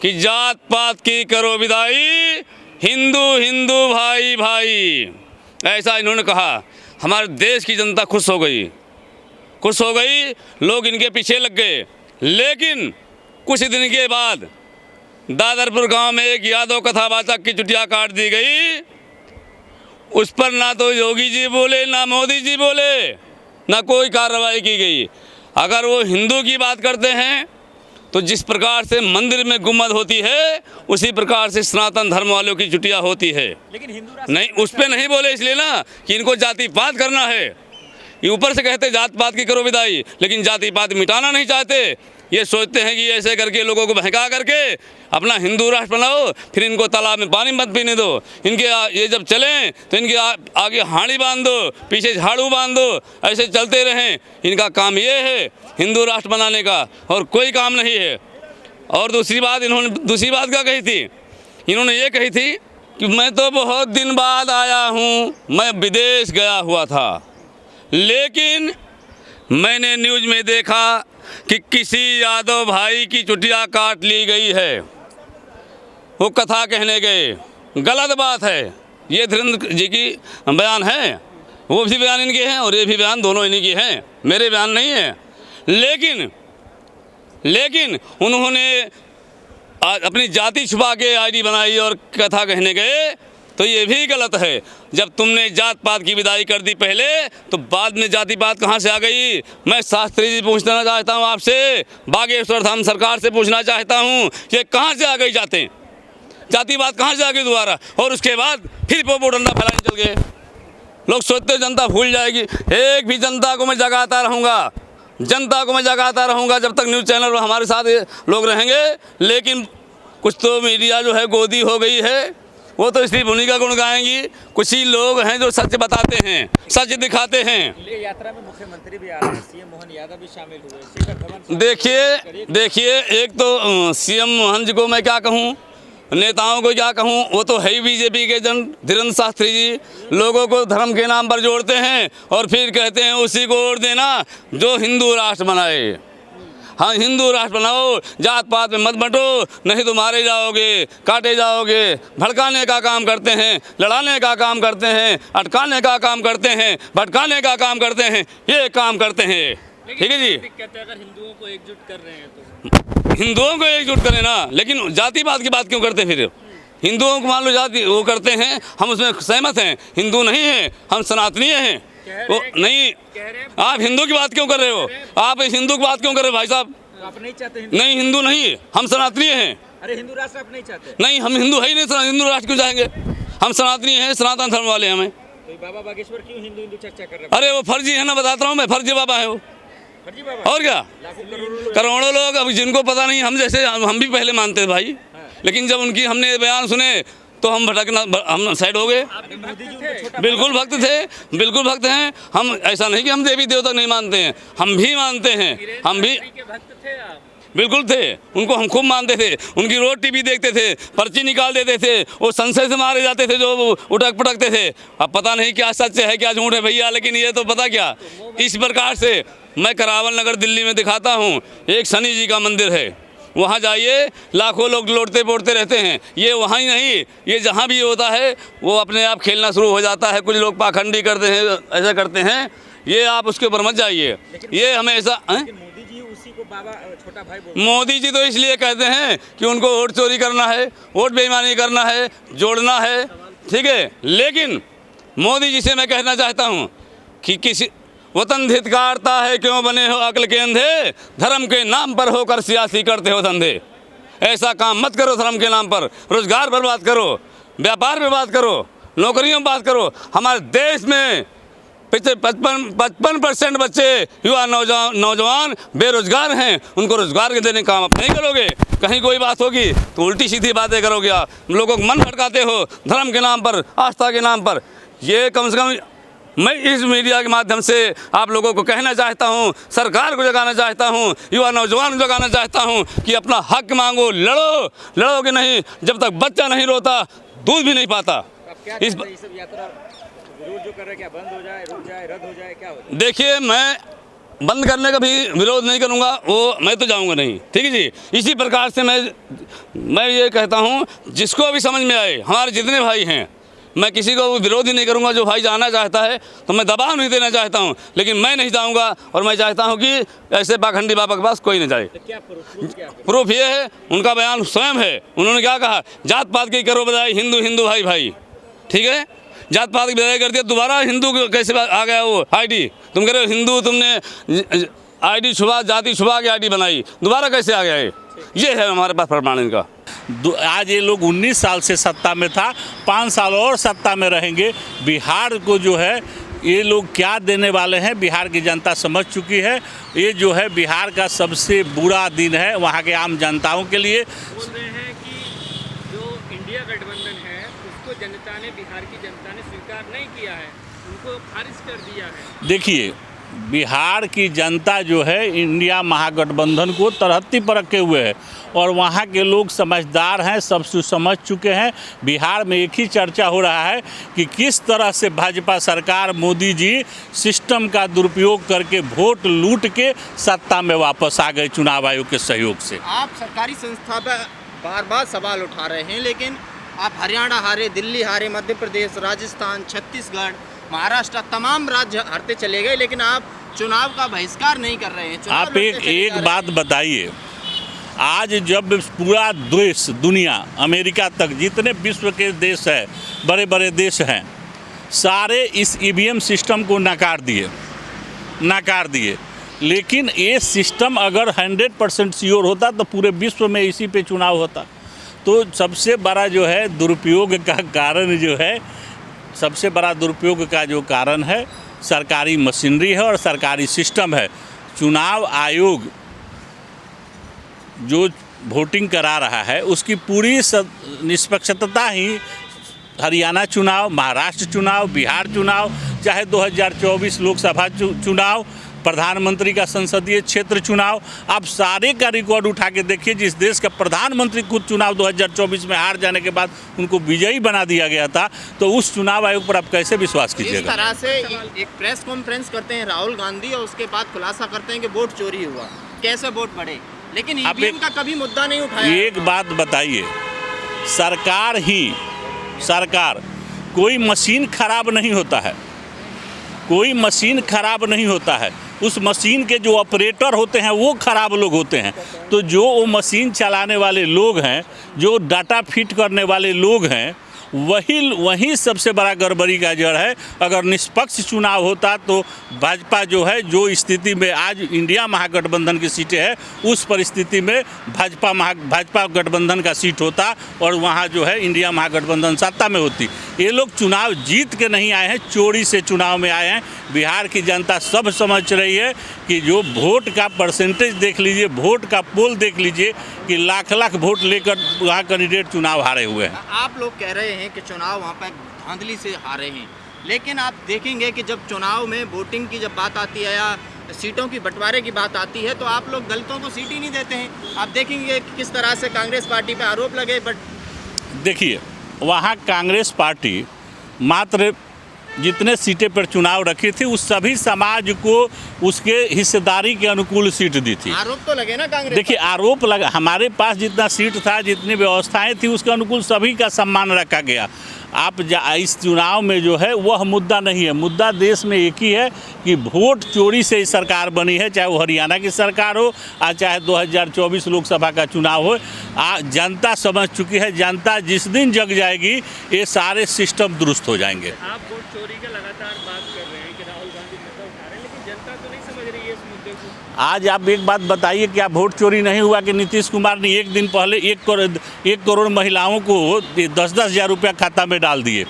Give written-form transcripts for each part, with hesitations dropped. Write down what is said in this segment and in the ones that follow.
कि जात पात की करो विदाई, हिंदू हिंदू भाई भाई, ऐसा इन्होंने कहा। हमारे देश की जनता खुश हो गई, लोग इनके पीछे लग गए। लेकिन कुछ दिन के बाद दादरपुर गांव में एक यादव कथावाचक की चुटिया काट दी गई। उस पर ना तो योगी जी बोले, ना मोदी जी बोले, ना कोई कार्रवाई की गई। अगर वो हिंदू की बात करते हैं तो जिस प्रकार से मंदिर में गुम्बद होती है उसी प्रकार से सनातन धर्म वालों की चुटिया होती है। लेकिन हिंदू नहीं, उस पर नहीं बोले इसलिए ना कि इनको जाति पात करना है। ये ऊपर से कहते जात पात की करो विदाई, लेकिन जाति पात मिटाना नहीं चाहते। ये सोचते हैं कि ऐसे करके लोगों को बहका करके अपना हिंदू राष्ट्र बनाओ, फिर इनको तालाब में पानी मत पीने दो। इनके ये जब चलें तो इनके आगे हांडी बांध दो, पीछे झाड़ू बांध दो, ऐसे चलते रहें। इनका काम ये है हिंदू राष्ट्र बनाने का, और कोई काम नहीं है। और दूसरी बात क्या कही थी? इन्होंने ये कही थी कि मैं तो बहुत दिन बाद आया हूँ, मैं विदेश गया हुआ था, लेकिन मैंने न्यूज़ में देखा कि किसी यादव भाई की चुटिया काट ली गई है। वो कथा कहने गए, गलत बात है। ये धीरेन्द्र जी की बयान है, वो भी बयान इनके हैं और ये भी बयान दोनों इन्हीं के हैं, मेरे बयान नहीं है। लेकिन उन्होंने अपनी जाति छुपा के आईडी बनाई और कथा कहने गए, तो ये भी गलत है। जब तुमने जात पात की विदाई कर दी पहले, तो बाद में जाति पात कहाँ से आ गई? मैं शास्त्री जी पूछना चाहता हूँ आपसे, बागेश्वर धाम सरकार से पूछना चाहता हूँ, ये कहाँ से आ गई जाति पात कहाँ से आ गई दोबारा? और उसके बाद फिर प्रोपोगंडा फैलाने चल गए। लोग सोचते जनता भूल जाएगी। एक भी जनता को मैं जगाता रहूँगा, जब तक न्यूज़ चैनल हमारे साथ लोग रहेंगे। लेकिन कुछ तो मीडिया जो है गोदी हो गई है, वो तो इसलिए उन्हीं का गुण गाएंगी। कुछ ही लोग हैं जो सच बताते हैं, सच दिखाते हैं। यात्रा में मुख्यमंत्री भी आ रहे हैं, सीएम मोहन यादव भी शामिल हुए। देखिए, एक तो सीएम मोहन जी को मैं क्या कहूँ, नेताओं को क्या कहूँ, वो तो है ही बीजेपी के जन धीरेन्द्र शास्त्री जी। लोगों को धर्म के नाम पर जोड़ते हैं और फिर कहते हैं उसी को वोट देना जो हिंदू राष्ट्र बनाए। हाँ, हिंदू राष्ट्र बनाओ, जात पात में मत बंटो, नहीं तो मारे जाओगे, काटे जाओगे। भड़काने का काम करते हैं, लड़ाने का काम करते हैं, अटकाने का काम करते हैं, भटकाने का काम करते हैं, ये काम करते हैं। ठीक है जी, कहते हैं अगर हिंदुओं को एकजुट कर रहे हैं तो हिंदुओं को एकजुट करें ना, लेकिन जाति पात की बात क्यों करते हैं? फिर हिंदुओं को मान लो जाति वो करते हैं, हम उसमें सहमत हैं। हिंदू नहीं हैं, हम सनातनीय हैं। वो नहीं, आप हिंदू की बात क्यों कर रहे हो? आप हिंदू की बात क्यों कर रहे हो भाई साहब? आप नहीं चाहते? नहीं, हिंदू नहीं, हम सनातनीय हैं। अरे हिंदू राष्ट्र आप नहीं चाहते? नहीं, हम हिंदू है ही नहीं, हिंदू राष्ट्र क्यों चाहेंगे? हम सनातनीय हैं, सनातन धर्म वाले हमें। तो बाबा बागेश्वर क्यों हिंदू चर्चा कर रहे हैं? अरे वो फर्जी है ना, बताता हूँ मैं, फर्जी बाबा है वो। फर्जी बाबा? और क्या, करोड़ों लोग, अब जिनको पता नहीं, हम जैसे हम भी पहले मानते थे भाई, लेकिन जब उनकी हमने बयान सुने तो हम हम साइड हो गए। बिल्कुल भक्त हैं हम। ऐसा नहीं कि हम देवी देवता नहीं मानते हैं, हम भी मानते हैं, हम भी बिल्कुल थे। उनको हम खूब मानते थे, उनकी रोज टीवी देखते थे, पर्ची निकाल देते थे, वो संशय से मारे जाते थे जो उठक पटकते थे। अब पता नहीं क्या सच है क्या झूठ है भैया, लेकिन ये तो पता क्या, इस प्रकार से मैं करावल नगर दिल्ली में दिखाता हूँ, एक शनि जी का मंदिर है, वहाँ जाइए, लाखों लोग लौटते पोड़ते रहते हैं। ये वहाँ ही नहीं, ये जहाँ भी होता है वो अपने आप खेलना शुरू हो जाता है। कुछ लोग पाखंडी करते हैं, ऐसा करते हैं, ये आप उसके ऊपर मत जाइए। ये हमेशा मोदी जी उसी को बाबा छोटा भाई बोलते हैं। मोदी जी तो इसलिए कहते हैं कि उनको वोट चोरी करना है, वोट बेईमानी करना है, जोड़ना है, ठीक है। लेकिन मोदी जी से मैं कहना चाहता हूँ कि किसी वतन हितकारता है क्यों बने हो अक्ल के अंधे, धर्म के नाम पर होकर सियासी करते हो धंधे। ऐसा काम मत करो धर्म के नाम पर। रोजगार बर्बाद करो, व्यापार बर्बाद करो, नौकरियों में बात करो। हमारे देश में 55% बच्चे युवा नौजवान बेरोजगार हैं, उनको रोजगार देने का काम आप नहीं करोगे। कहीं कोई बात होगी तो उल्टी सीधी बातें करोगे, आप लोगों को मन भटकाते हो धर्म के नाम पर, आस्था के नाम पर। ये कम से कम मैं इस मीडिया के माध्यम से आप लोगों को कहना चाहता हूं, सरकार को जगाना चाहता हूं, युवा नौजवान को जगाना चाहता हूं कि अपना हक मांगो, लड़ोगे नहीं, जब तक बच्चा नहीं रोता दूध भी नहीं पाता। इस सब यात्रा विरोध जो कर रहे हैं, क्या बंद हो जाए, रुक जाए, रद्द हो जाए, क्या हो जाए? देखिए, मैं बंद करने का भी विरोध नहीं करूंगा, वो मैं तो जाऊंगा नहीं, ठीक है जी। इसी प्रकार से मैं ये कहता हूं, जिसको भी समझ में आए, हमारे जितने भाई हैं, मैं किसी को विरोध ही नहीं करूंगा। जो भाई जाना चाहता है तो मैं दबाव नहीं देना चाहता हूं, लेकिन मैं नहीं जाऊंगा। और मैं चाहता हूं कि ऐसे पाखंडी बाबा के पास कोई नहीं जाए। तो क्या प्रूफ क्या प्रूफ ये है, उनका बयान स्वयं है। उन्होंने क्या कहा, जात पात की करो बजाय हिंदू हिंदू भाई भाई, ठीक है। जात पात की बजाय कर दिया, दोबारा हिंदू कैसे आ गया वो आईडी? तुम कह रहे हो हिंदू, तुमने आईडी छुपा, जाति छुपा के आईडी बनाई, दोबारा कैसे आ गया? ये है हमारे पास प्रमाण इनका। आज ये लोग 19 साल से सत्ता में था, 5 साल और सत्ता में रहेंगे। बिहार को जो है ये लोग क्या देने वाले हैं, बिहार की जनता समझ चुकी है। ये जो है बिहार का सबसे बुरा दिन है वहाँ के आम जनताओं के लिए। बोल रहे हैं कि जो इंडिया गठबंधन है उसको जनता ने, बिहार की जनता ने स्वीकार नहीं किया है, उनको खारिज कर दिया है। देखिए, बिहार की जनता जो है इंडिया महागठबंधन को तरहत्ती पर रखे हुए है और वहाँ के लोग समझदार हैं, सब समझ चुके हैं। बिहार में एक ही चर्चा हो रहा है कि किस तरह से भाजपा सरकार, मोदी जी सिस्टम का दुरुपयोग करके वोट लूट के सत्ता में वापस आ गए चुनाव आयोग के सहयोग से। आप सरकारी संस्था पर बार बार सवाल उठा रहे हैं, लेकिन आप हरियाणा हारे, दिल्ली हारे, मध्य प्रदेश, राजस्थान, छत्तीसगढ़, महाराष्ट्र, तमाम राज्य हारते चले गए, लेकिन आप चुनाव का बहिष्कार नहीं कर रहे हैं। चुनाव आप एक बात बताइए, आज जब पूरा देश, दुनिया, अमेरिका तक जितने विश्व के देश है, बड़े बड़े देश हैं, सारे इस ईवीएम सिस्टम को नकार दिए। लेकिन ये सिस्टम अगर 100% श्योर होता तो पूरे विश्व में इसी पे चुनाव होता। तो सबसे बड़ा जो है दुरुपयोग का कारण जो है, सबसे बड़ा दुरुपयोग का जो कारण है सरकारी मशीनरी है और सरकारी सिस्टम है। चुनाव आयोग जो वोटिंग करा रहा है उसकी पूरी निष्पक्षता ही हरियाणा चुनाव, महाराष्ट्र चुनाव, बिहार चुनाव, चाहे 2024 लोकसभा चुनाव, प्रधानमंत्री का संसदीय क्षेत्र चुनाव, आप सारे का रिकॉर्ड उठा के देखिए। जिस देश का प्रधानमंत्री खुद चुनाव 2024 में हार जाने के बाद उनको विजयी बना दिया गया था, तो उस चुनाव आयोग पर आप कैसे विश्वास कीजिएगा? इस तरह से एक प्रेस कॉन्फ्रेंस करते हैं राहुल गांधी और उसके बाद खुलासा करते हैं कि वोट चोरी हुआ, कैसे वोट बढ़े, लेकिन ईवीएम का कभी मुद्दा नहीं उठाया। एक बात बताइए, सरकार कोई मशीन खराब नहीं होता है, कोई मशीन खराब नहीं होता है। उस मशीन के जो ऑपरेटर होते हैं वो खराब लोग होते हैं। तो जो वो मशीन चलाने वाले लोग हैं, जो डाटा फिट करने वाले लोग हैं, वही सबसे बड़ा गड़बड़ी का जड़ है। अगर निष्पक्ष चुनाव होता तो भाजपा जो है, जो स्थिति में आज इंडिया महागठबंधन की सीटें हैं, उस परिस्थिति में भाजपा गठबंधन का सीट होता और वहाँ जो है इंडिया महागठबंधन सत्ता में होती। ये लोग चुनाव जीत के नहीं आए हैं, चोरी से चुनाव में आए हैं। बिहार की जनता सब समझ रही है कि जो वोट का परसेंटेज देख लीजिए, वोट का पोल देख लीजिए कि लाख लाख वोट लेकर वहाँ कैंडिडेट चुनाव हारे हुए हैं। आप लोग कह रहे हैं कि चुनाव वहाँ पर धांधली से हारे हैं, लेकिन आप देखेंगे कि जब चुनाव में वोटिंग की जब बात आती है या सीटों की बंटवारे की बात आती है तो आप लोग दलितों को सीट ही नहीं देते हैं। आप देखेंगे कि किस तरह से कांग्रेस पार्टी पे आरोप लगे। बट देखिए, वहाँ कांग्रेस पार्टी मात्र जितने सीटें पर चुनाव रखी थी उस सभी समाज को उसके हिस्सेदारी के अनुकूल सीट दी थी। आरोप तो लगे ना कांग्रेस। देखिए, आरोप लगा, हमारे पास जितना सीट था, जितनी व्यवस्थाएं थी, उसके अनुकूल सभी का सम्मान रखा गया। आप इस चुनाव में जो है वह मुद्दा नहीं है। मुद्दा देश में एक ही है कि वोट चोरी से ही सरकार बनी है, चाहे वो हरियाणा की सरकार हो या चाहे 2024 लोकसभा का चुनाव हो। जनता समझ चुकी है। जनता जिस दिन जग जाएगी ये सारे सिस्टम दुरुस्त हो जाएंगे। आप वोट चोरी का लगातार बात कर रहे हैं कि राहुल गांधी मुद्दा उठा रहे हैं, लेकिन जनता तो नहीं समझ रही है इस मुद्दे को। आज आप एक बात बताइए, क्या वोट चोरी नहीं हुआ कि नीतीश कुमार ने एक दिन पहले 1 करोड़ महिलाओं को 10-10 हज़ार रुपया खाता में डाल दिए।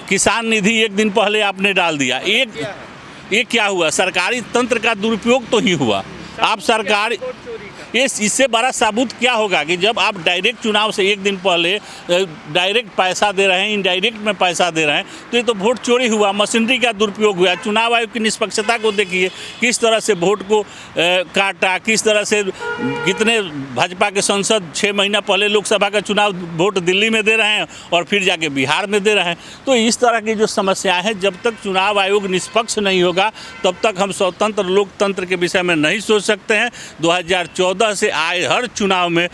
किसान निधि एक दिन पहले आपने डाल दिया। ये क्या हुआ? सरकारी तंत्र का दुरुपयोग तो ही हुआ। आप सरकार वोट चोरी का इससे बड़ा सबूत क्या होगा कि जब आप डायरेक्ट चुनाव से एक दिन पहले डायरेक्ट पैसा दे रहे हैं, इनडायरेक्ट में पैसा दे रहे हैं, तो ये तो वोट चोरी हुआ, मशीनरी का दुरुपयोग हुआ। चुनाव आयोग की निष्पक्षता को देखिए, किस तरह से वोट को काटा, किस तरह से कितने भाजपा के सांसद 6 महीना पहले लोकसभा का चुनाव वोट दिल्ली में दे रहे हैं और फिर जाके बिहार में दे रहे हैं। तो इस तरह की जो समस्याएं हैं, जब तक चुनाव आयोग निष्पक्ष नहीं होगा तब तक हम स्वतंत्र लोकतंत्र के विषय में नहीं सोच सकते हैं। 2014 से आए हर चुनाव में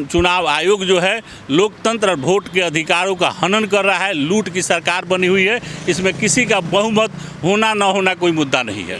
चुनाव आयोग जो है लोकतंत्र और वोट के अधिकारों का हनन कर रहा है। लूट की सरकार बनी हुई है, इसमें किसी का बहुमत होना न होना कोई मुद्दा नहीं है।